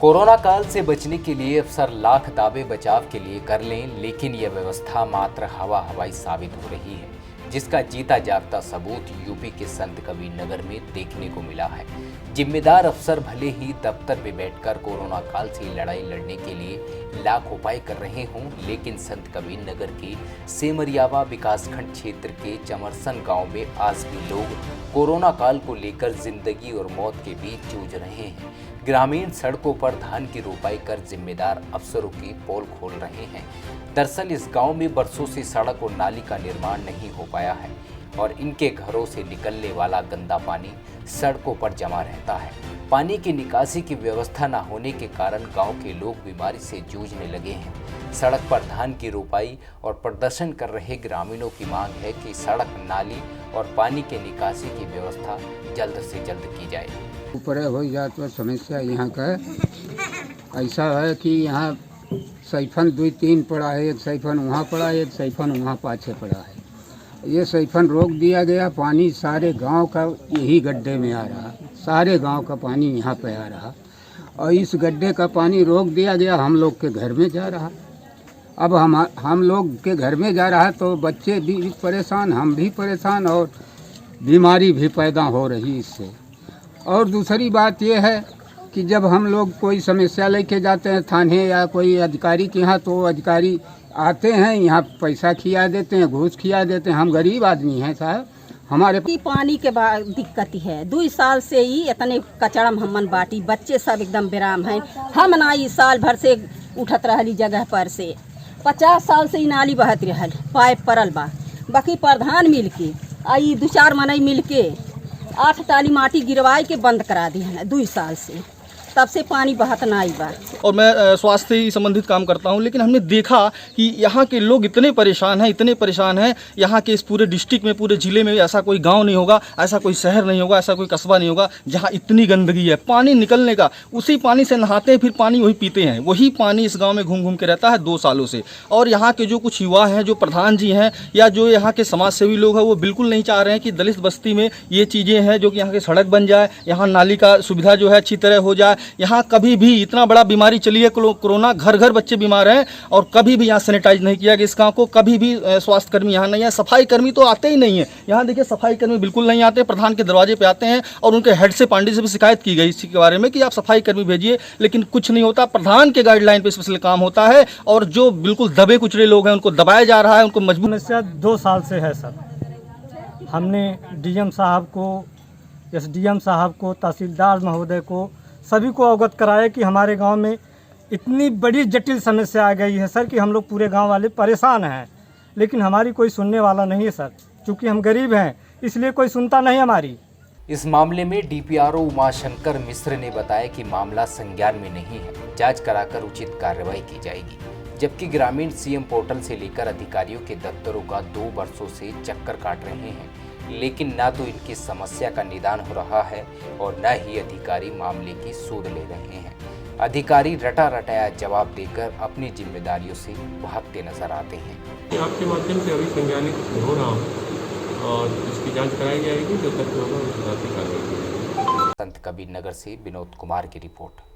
Corona काल से बचने के लिए अफसर लाख दावे बचाव के लिए कर लें, लेकिन यह व्यवस्था मात्र हवाई साबित हो रही है, जिसका जीता जागता सबूत यूपी के संत कबीर नगर में देखने को मिला है। जिम्मेदार अफसर भले ही दफ्तर में बैठकर कोरोना काल से लड़ाई लड़ने के लिए लाख उपाय कर रहे हों, लेकिन संत कबीर नगर के सेमरियावा विकासखंड क्षेत्र के चमरसन गांव में आज भी लोग कोरोना काल को लेकर जिंदगी और मौत के बीच जूझ रहे हैं। ग्रामीण सड़कों पर धान की रोपाई कर जिम्मेदार अफसरों की पोल खोल रहे हैं। दरअसल इस गांव में बरसों से सड़क और नाली का निर्माण नहीं हो पाया है और इनके घरों से निकलने वाला गंदा पानी सड़कों पर जमा रहता है। पानी की निकासी की व्यवस्था न होने के कारण गांव के लोग बीमारी से जूझने लगे हैं। सड़क पर धान की रोपाई और प्रदर्शन कर रहे ग्रामीणों की मांग है कि सड़क, नाली और पानी के निकासी की व्यवस्था जल्द से जल्द की जाए। ऊपर हो जाए तो समस्या यहाँ का ऐसा है कि यहाँ सैफन 2-3 पड़ा है, एक सैफन वहाँ पड़ा है, एक सैफन वहाँ पाछे पड़ा है। ये सैफन रोक दिया गया, पानी सारे गांव का यही गड्ढे में आ रहा, सारे गांव का पानी यहाँ पे आ रहा और इस गड्ढे का पानी रोक दिया गया, हम लोग के घर में जा रहा। अब हम लोग के घर में जा रहा तो बच्चे भी परेशान, हम भी परेशान और बीमारी भी पैदा हो रही इससे। और दूसरी बात यह है कि जब हम लोग कोई समस्या लेके जाते हैं थाने या कोई अधिकारी के यहाँ, तो अधिकारी आते हैं यहाँ पैसा खिया देते हैं, घूस खिया देते हैं। हम गरीब आदमी हैं साहब, हमारे पानी के बाद दिक्कत है। 2 साल से ही इतने कचड़म हमन बाटी, बच्चे सब एकदम बेराम हैं। हम ना इस साल भर से उठत रहली जगह पर से 50 साल से ही नाली बहत रहल, पाइप पड़ल बा। बाकी प्रधान मिल के आई 2-4 मनई मिल के 8 टाली माटी गिरवाई के बंद करा दी है 2 साल से, तब से पानी बहत ना आई बा। और मैं स्वास्थ्य से संबंधित काम करता हूं, लेकिन हमने देखा कि यहाँ के लोग इतने परेशान हैं, यहाँ के इस पूरे डिस्ट्रिक्ट में, पूरे ज़िले में ऐसा कोई गांव नहीं होगा, ऐसा कोई शहर नहीं होगा, ऐसा कोई कस्बा नहीं होगा जहाँ इतनी गंदगी है। पानी निकलने का, उसी पानी से नहाते हैं, फिर पानी वही पीते हैं, वही पानी इस गाँव में घूम घूम के रहता है 2 सालों से। और यहाँ के जो कुछ युवा हैं, जो प्रधान जी हैं या जो यहाँ के समाज सेवी लोग हैं, वो बिल्कुल नहीं चाह रहे हैं कि दलित बस्ती में ये चीज़ें हैं जो कि यहाँ की सड़क बन जाए, यहाँ नाली का सुविधा जो है अच्छी तरह हो जाए। यहाँ कभी भी इतना बड़ा बीमारी चली है कोरोना, घर घर बच्चे बीमार हैं और कभी भी यहाँ सैनिटाइज नहीं किया गया इस गाँव को। कभी भी स्वास्थ्य कर्मी यहाँ नहीं है, सफाई कर्मी तो आते ही नहीं है। यहाँ देखिए सफाई कर्मी बिल्कुल नहीं आते, प्रधान के दरवाजे पे आते हैं और उनके हेड से, पांडे से भी शिकायत की गई इसी के बारे में कि आप सफाई कर्मी भेजिए, लेकिन कुछ नहीं होता। प्रधान के गाइडलाइन पे स्पेशल काम होता है और जो बिल्कुल दबे कुचले लोग हैं उनको दबाया जा रहा है, उनको मजबूर। समस्या 2 साल से है सर। हमने डीएम साहब को, एसडीएम साहब को, तहसीलदार महोदय को, सभी को अवगत कराया कि हमारे गांव में इतनी बड़ी जटिल समस्या आ गई है सर कि हम लोग पूरे गांव वाले परेशान हैं, लेकिन हमारी कोई सुनने वाला नहीं है सर। चूँकि हम गरीब हैं इसलिए कोई सुनता नहीं हमारी। इस मामले में डीपीआरओ उमाशंकर मिश्र ने बताया कि मामला संज्ञान में नहीं है, जांच कराकर उचित कार्रवाई की जाएगी। जबकि ग्रामीण सीएम पोर्टल से लेकर अधिकारियों के दफ्तरों का 2 वर्षों से चक्कर काट रहे हैं, लेकिन न तो इनकी समस्या का निदान हो रहा है और न ही अधिकारी मामले की सूद ले रहे हैं। अधिकारी रटा रटाया जवाब देकर अपनी जिम्मेदारियों से भागते नजर आते हैं। आपके माध्यम से अभी संज्ञानित हो रहा हूँ और इसकी जांच कराई जाएगी, जो तथ्य होगा उस हिसाब से कार्रवाई की जाएगी। संत कबीर नगर से विनोद कुमार की रिपोर्ट।